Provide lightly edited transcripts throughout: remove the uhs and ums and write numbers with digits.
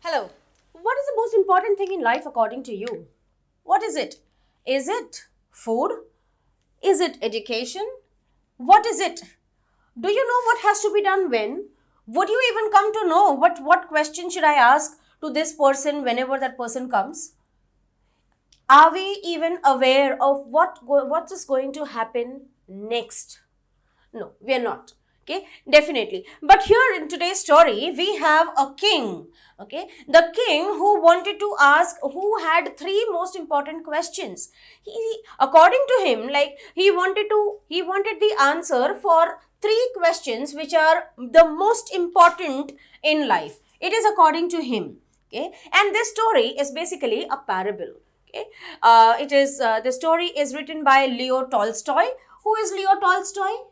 Hello. What is the most important thing in life according to you? What is it? Is it food? Is it education? What is it? Do you know what has to be done when? Would you even come to know what question should I ask to this person whenever that person comes? Are we even aware of what is going to happen next? No, we are not. Okay, definitely. But here in today's story, we have a king. Okay, the king who wanted to ask, who had three most important questions. According to him, like he wanted the answer for three questions which are the most important in life. It is according to him. Okay, and this story is basically a parable. Okay, the story is written by Leo Tolstoy. Who is Leo Tolstoy?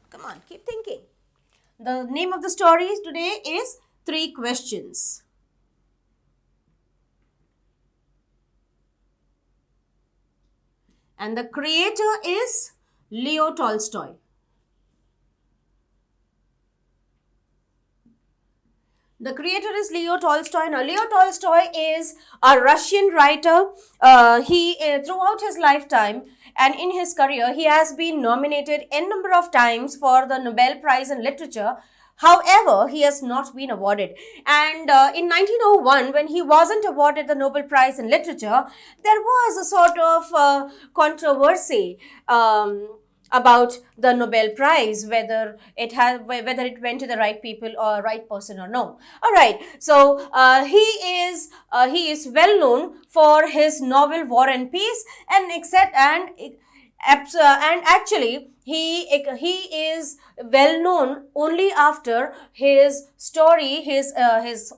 Come on, keep thinking. The name of the story today is Three Questions. And the creator is Leo Tolstoy. The creator is Leo Tolstoy. Now, Leo Tolstoy is a Russian writer. Throughout his lifetime and in his career, he has been nominated n number of times for the Nobel Prize in Literature. However, he has not been awarded. And in 1901, when he wasn't awarded the Nobel Prize in Literature, there was a sort of controversy about the Nobel Prize, whether it went to the right people or right person or no. All right. So he is well known for his novel War and Peace, and actually he is well known only after his story, his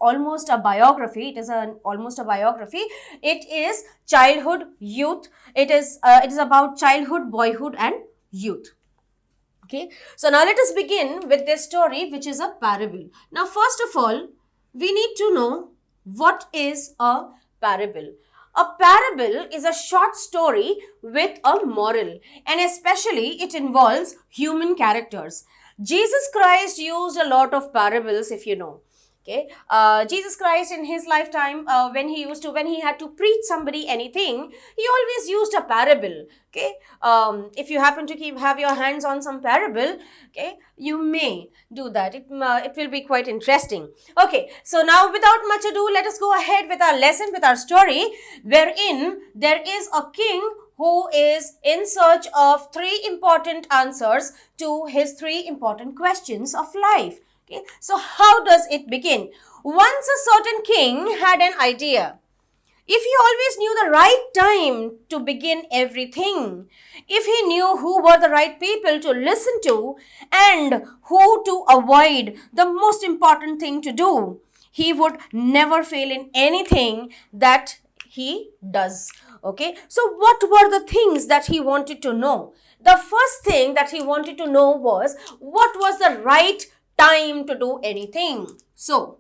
almost a biography. It is almost a biography. It is childhood, youth. It is about childhood, boyhood, and youth. Okay, so now let us begin with this story, which is a parable. Now, first of all, we need to know what is a parable. A parable is a short story with a moral, and especially it involves human characters. Jesus Christ used a lot of parables, if you know. Okay, Jesus Christ in his lifetime, when he had to preach somebody anything, he always used a parable. Okay, if you happen to have your hands on some parable, okay, you may do that. It will be quite interesting. Okay, so now without much ado, let us go ahead with our lesson, with our story, wherein there is a king who is in search of three important answers to his three important questions of life. Okay, so how does it begin? Once a certain king had an idea. If he always knew the right time to begin everything, if he knew who were the right people to listen to and who to avoid, the most important thing to do, he would never fail in anything that he does. Okay, so what were the things that he wanted to know? The first thing that he wanted to know was, what was the right time to do anything? So,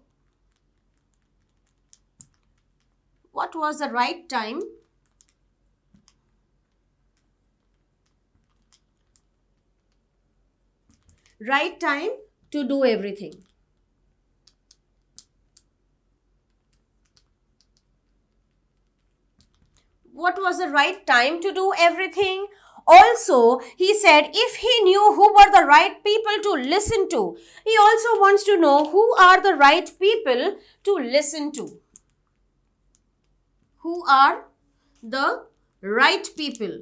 what was the right time? Right time to do everything. What was the right time to do everything? Also, he said if he knew who were the right people to listen to, he also wants to know who are the right people to listen to. Who are the right people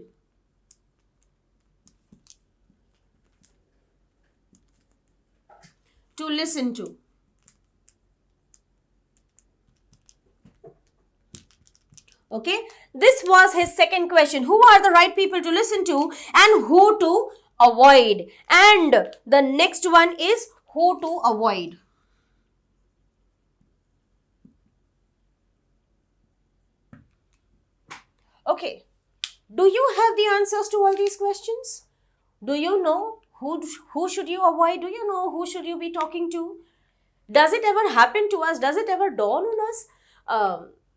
to listen to? Okay, this was his second question. Who are the right people to listen to and who to avoid? And the next one is who to avoid. Okay, do you have the answers to all these questions? Do you know who should you avoid? Do you know who should you be talking to? Does it ever happen to us? Does it ever dawn on us?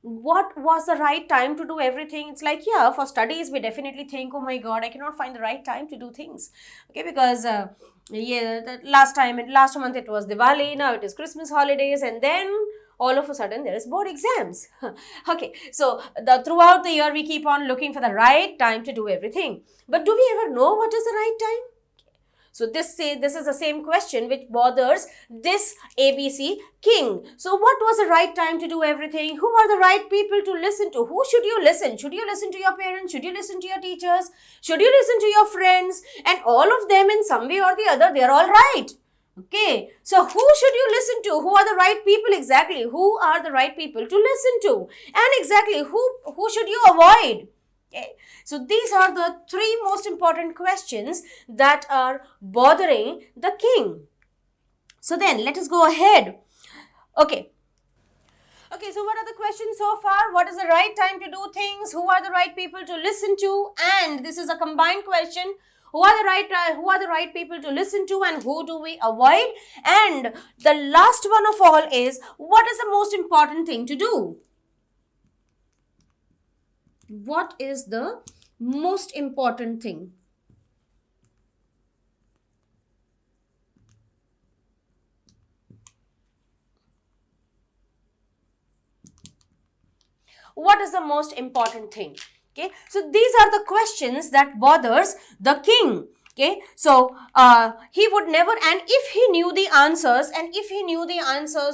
what was the right time to do everything? It's like, yeah, for studies, we definitely think, oh my God, I cannot find the right time to do things. Okay, because yeah, the last month it was Diwali, now it is Christmas holidays, and then all of a sudden there is board exams. Okay, so throughout the year we keep on looking for the right time to do everything. But do we ever know what is the right time? So this is the same question which bothers this ABC king. So what was the right time to do everything? Who are the right people to listen to? Who should you listen? Should you listen to your parents? Should you listen to your teachers? Should you listen to your friends? And all of them in some way or the other, they are all right. Okay, so who should you listen to? Who are the right people exactly? Who are the right people to listen to? And exactly who should you avoid? Okay, so these are the three most important questions that are bothering the king. So then let us go ahead. Okay. Okay, so what are the questions so far? What is the right time to do things? Who are the right people to listen to? And this is a combined question. Who are the right people to listen to, and who do we avoid? And the last one of all is, what is the most important thing to do? What is the most important thing? What is the most important thing? Okay, so these are the questions that bothers the king. Okay, so he would never, and if he knew the answers,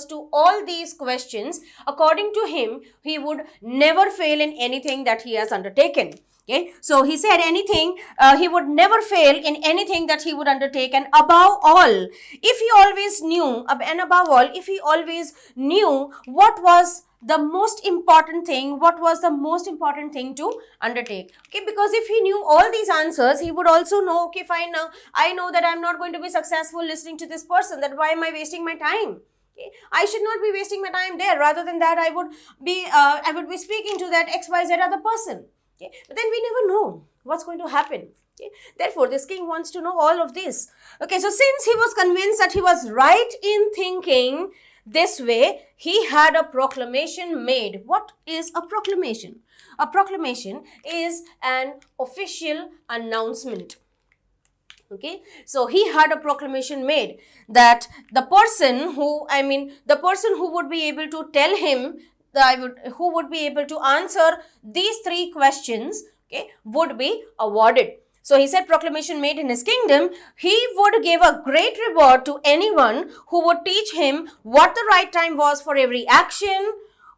to all these questions, according to him, he would never fail in anything that he has undertaken. Okay, so he said anything, he would never fail in anything that he would undertake, and above all, if he always knew what was the most important thing, to undertake. Okay, because if he knew all these answers, he would also know, okay, fine, now I know that I'm not going to be successful listening to this person, that why am I wasting my time? Okay, I should not be wasting my time there. Rather than that, I would be speaking to that XYZ other person. Okay, but then we never know what's going to happen. Okay, therefore this king wants to know all of this. Okay, so since he was convinced that he was right in thinking this way, he had a proclamation made. What is a proclamation? A proclamation is an official announcement. Okay, so he had a proclamation made that the person who would be able to tell him, who would be able to answer these three questions, okay, would be awarded. So he said, proclamation made in his kingdom, he would give a great reward to anyone who would teach him what the right time was for every action.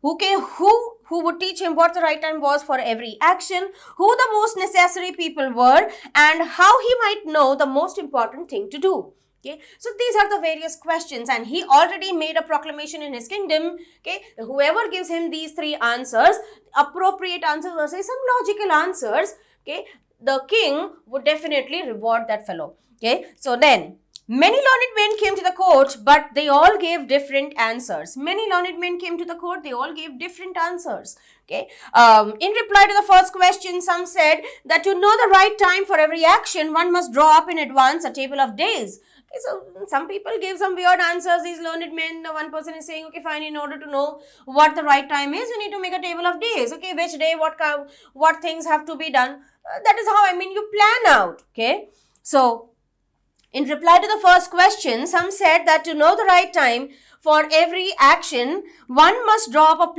Okay, who would teach him what the right time was for every action, who the most necessary people were, and how he might know the most important thing to do. Okay, so these are the various questions, and he already made a proclamation in his kingdom. Okay, whoever gives him these three answers, appropriate answers, or say some logical answers, okay, the king would definitely reward that fellow. Okay, so then many learned men came to the court, but they all gave different answers. Many learned men came to the court, they all gave different answers. Okay. In reply to the first question, some said that to know the right time for every action, one must draw up in advance a table of days. Okay, so some people gave some weird answers. These learned men, one person is saying, okay, fine, in order to know what the right time is, you need to make a table of days. Okay, which day, what things have to be done. That is how, you plan out. Okay, so in reply to the first question, some said that to know the right time for every action, one must draw up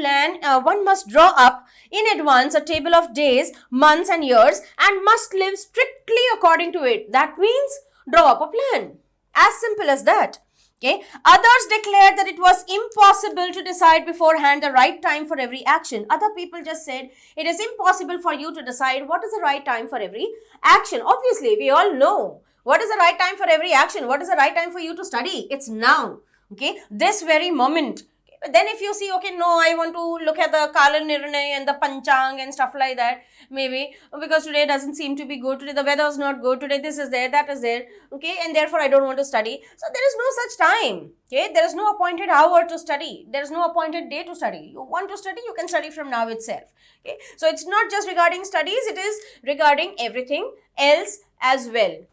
in advance a table of days, months and years, and must live strictly according to it. That means draw up a plan. As simple as that. Okay. Others declared that it was impossible to decide beforehand the right time for every action. Other people just said it is impossible for you to decide what is the right time for every action. Obviously, we all know what is the right time for every action. What is the right time for you to study? It's now. Okay, this very moment. But then if you see, okay, no, I want to look at the Kala Nirnay and the Panchang and stuff like that, maybe because today doesn't seem to be good, today the weather is not good, today this is there, that is there, okay, and therefore I don't want to study. So there is no such time, okay, there is no appointed hour to study, there is no appointed day to study. You want to study, you can study from now itself, okay. So it's not just regarding studies, it is regarding everything else as well.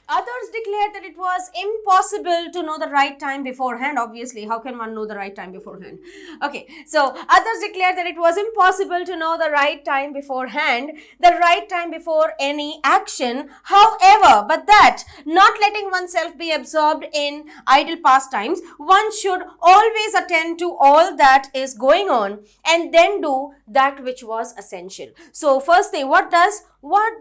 Others declared that it was impossible to know the right time beforehand. Obviously, how can one know the right time beforehand? Okay, so others declared that it was impossible to know the right time beforehand, the right time before any action. However, but that not letting oneself be absorbed in idle pastimes, one should always attend to all that is going on and then do that which was essential. So, first thing, what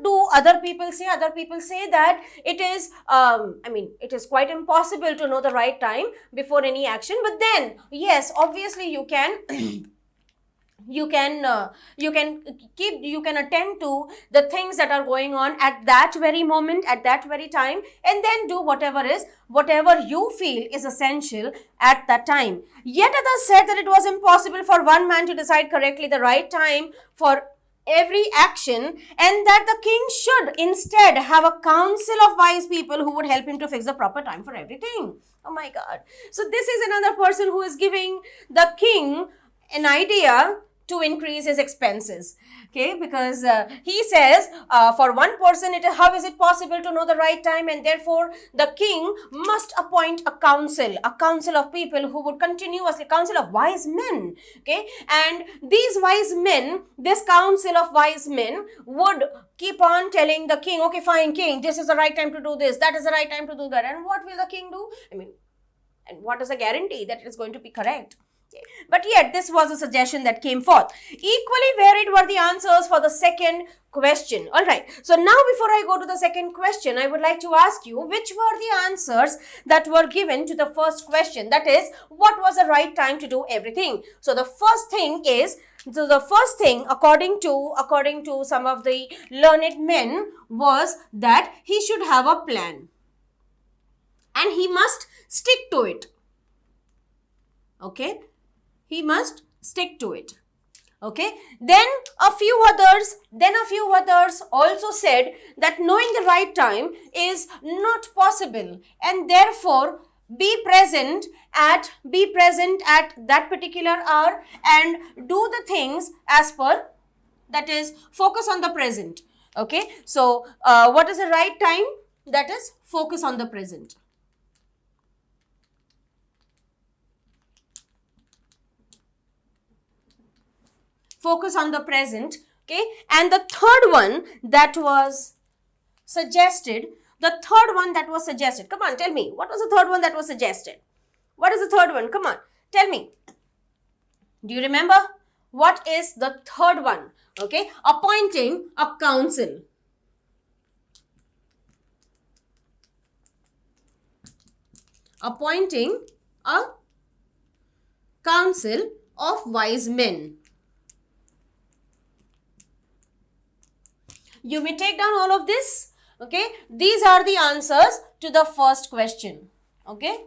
do other people say? Other people say that it is, it is quite impossible to know the right time before any action. But then, yes, obviously you can you can attend to the things that are going on at that very moment, at that very time, and then do whatever you feel is essential at that time. Yet others said that it was impossible for one man to decide correctly the right time for every action, and that the king should instead have a council of wise people who would help him to fix the proper time for everything. Oh my God. So this is another person who is giving the king an idea to increase his expenses. Okay, because he says for one person, how is it possible to know the right time, and therefore the king must appoint a council of people who would continuously, council of wise men. Okay, and these wise men, this council of wise men would keep on telling the king, okay, fine, king, this is the right time to do this, that is the right time to do that. And what will the king do? And what is the guarantee that it is going to be correct? But yet, this was a suggestion that came forth. Equally varied were the answers for the second question. Alright, so now before I go to the second question, I would like to ask you, which were the answers that were given to the first question? That is, what was the right time to do everything? So the first thing according to some of the learned men, was that he should have a plan and he must stick to it. Okay, he must stick to it. Okay, then a few others also said that knowing the right time is not possible, and therefore be present at that particular hour and do the things as per, that is, focus on the present. Okay, so what is the right time? That is, focus on the present. Focus on the present. Okay, and the third one that was suggested, come on, tell me, what was the third one that was suggested? What is the third one? Come on, tell me. Do you remember? What is the third one? Okay, appointing a council. Appointing a council of wise men. You may take down all of this. Okay, these are the answers to the first question. Okay,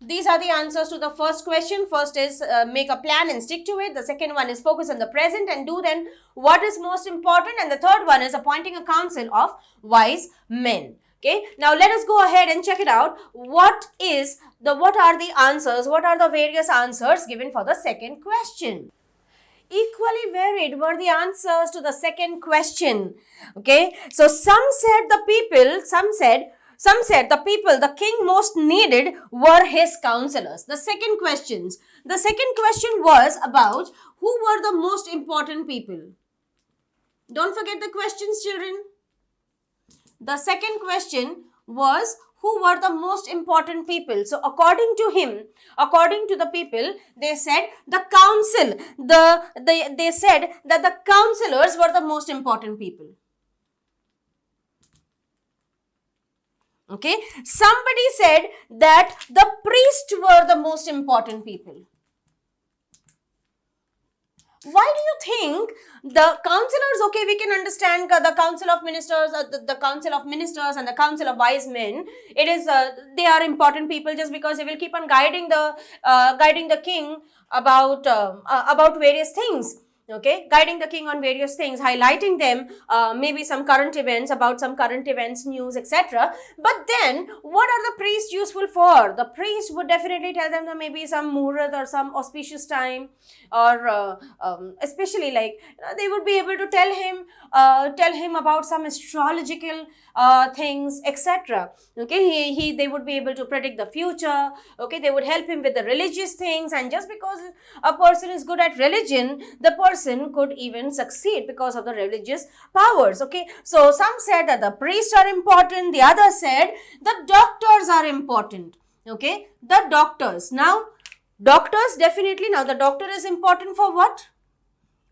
these are the answers to the first question. First is make a plan and stick to it. The second one is focus on the present and do then what is most important. And the third one is appointing a council of wise men. Okay, now let us go ahead and check it out. What are the answers? What are the various answers given for the second question? Equally varied were the answers to the second question. Okay, so some said the people, the king most needed were his counselors. The second question was about who were the most important people. Don't forget the questions, children. The second question was who were the most important people. So according to the people, they said the council, they said that the counselors were the most important people. Okay, somebody said that the priests were the most important people. Why do you think the counselors, okay, we can understand the council of ministers, the council of ministers and the council of wise men, it is, they are important people just because they will keep on guiding the king about various things. Okay, guiding the king on various things, highlighting them, maybe some current events, about some current events, news, etc. But then, what are the priests useful for? The priest would definitely tell them that maybe some muhurat or some auspicious time, or especially like they would be able to tell him about some astrological things, etc. Okay, they would be able to predict the future. Okay, they would help him with the religious things, and just because a person is good at religion, the person could even succeed because of the religious powers. Okay, so some said that the priests are important, the others said the doctors are important. Okay, the doctors. Now, doctors definitely, now the doctor is important for what?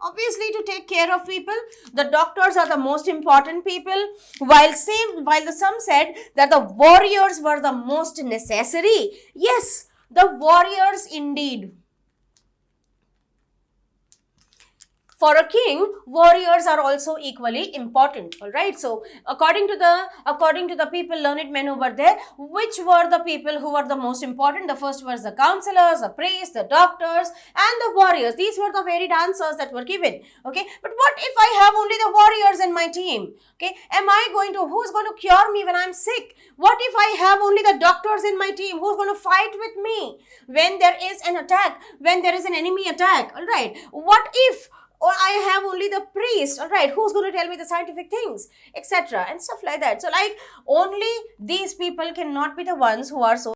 Obviously, to take care of people. The doctors are the most important people, while some said that the warriors were the most necessary. Yes, the warriors indeed. For a king, warriors are also equally important. All right. So, according to the people, learned men over there, which were the people who were the most important? The first was the counselors, the priests, the doctors, and the warriors. These were the varied answers that were given. Okay. But what if I have only the warriors in my team? Okay. Who's going to cure me when I'm sick? What if I have only the doctors in my team? Who's going to fight with me when there is an attack? When there is an enemy attack? All right. What if? Or I have only the priest, all right, who's going to tell me the scientific things, etc. and stuff like that. So, like, only these people cannot be the ones who are so